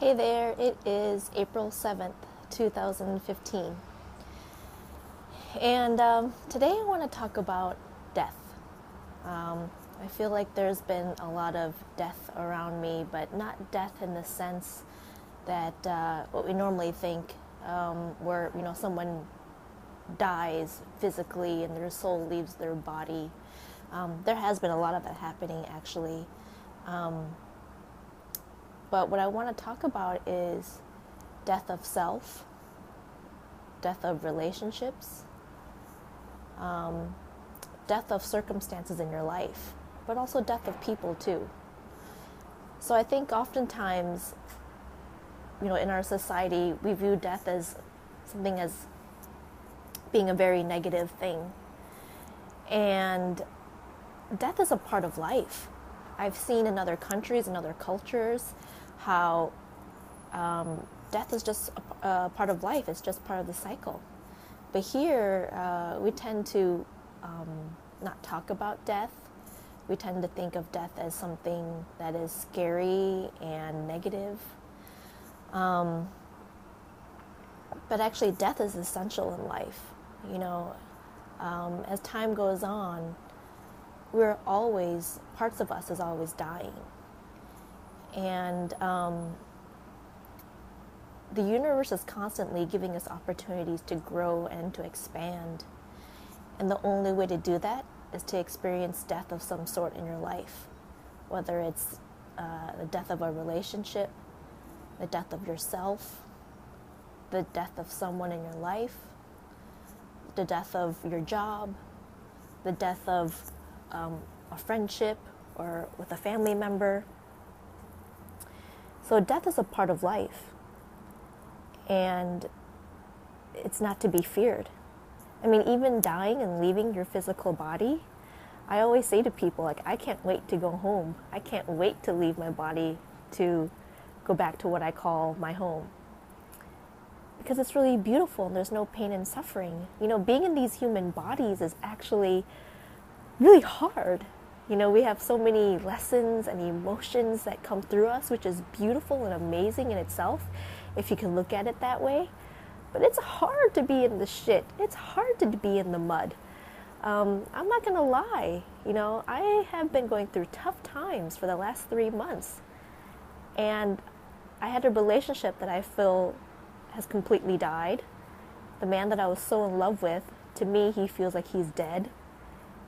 Hey there, it is April 7th, 2015. And today I want to talk about death. I feel like there's been a lot of death around me, but not death in the sense that what we normally think, where someone dies physically and their soul leaves their body. There has been a lot of that happening, actually. But what I want to talk about is death of self, death of relationships, death of circumstances in your life, but also death of people too. So I think oftentimes, in our society, we view death as something as being a very negative thing. And death is a part of life. I've seen in other countries and other cultures how death is just a part of life. It's just part of the cycle. But here, we tend to not talk about death. We tend to think of death as something that is scary and negative. But actually, death is essential in life. As time goes on, parts of us is always dying. And the universe is constantly giving us opportunities to grow and to expand. And the only way to do that is to experience death of some sort in your life, whether it's the death of a relationship, the death of yourself, the death of someone in your life, the death of your job, the death of a friendship or with a family member. So death is a part of life, and it's not to be feared. I mean, even dying and leaving your physical body, I always say to people, I can't wait to go home. I can't wait to leave my body to go back to what I call my home. Because it's really beautiful and there's no pain and suffering. Being in these human bodies is actually really hard. We have so many lessons and emotions that come through us, which is beautiful and amazing in itself, if you can look at it that way. But it's hard to be in the shit. It's hard to be in the mud. I'm not going to lie. I have been going through tough times for the last 3 months. And I had a relationship that I feel has completely died. The man that I was so in love with, to me, he feels like he's dead.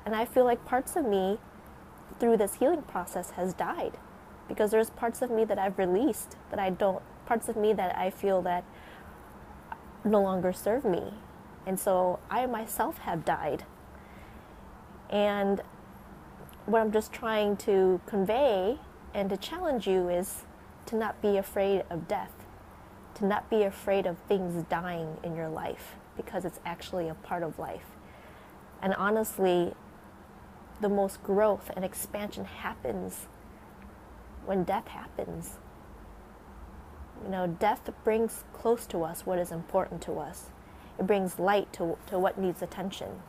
And I feel like parts of me through this healing process has died, because there's parts of me that I've released parts of me that I feel that no longer serve me. And so I myself have died. And what I'm just trying to convey and to challenge you is to not be afraid of death, to not be afraid of things dying in your life, because it's actually a part of life. And honestly, the most growth and expansion happens when death happens. Death brings close to us what is important to us. It brings light to what needs attention.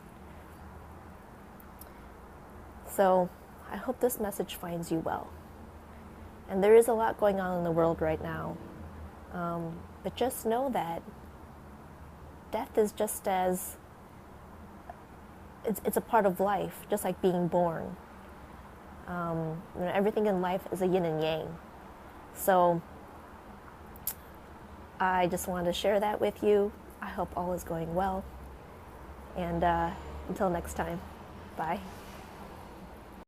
So I hope this message finds you well. And there is a lot going on in the world right now. But just know that death is just as it's a part of life, just like being born. Everything in life is a yin and yang. So I just wanted to share that with you. I hope all is going well. And until next time, bye.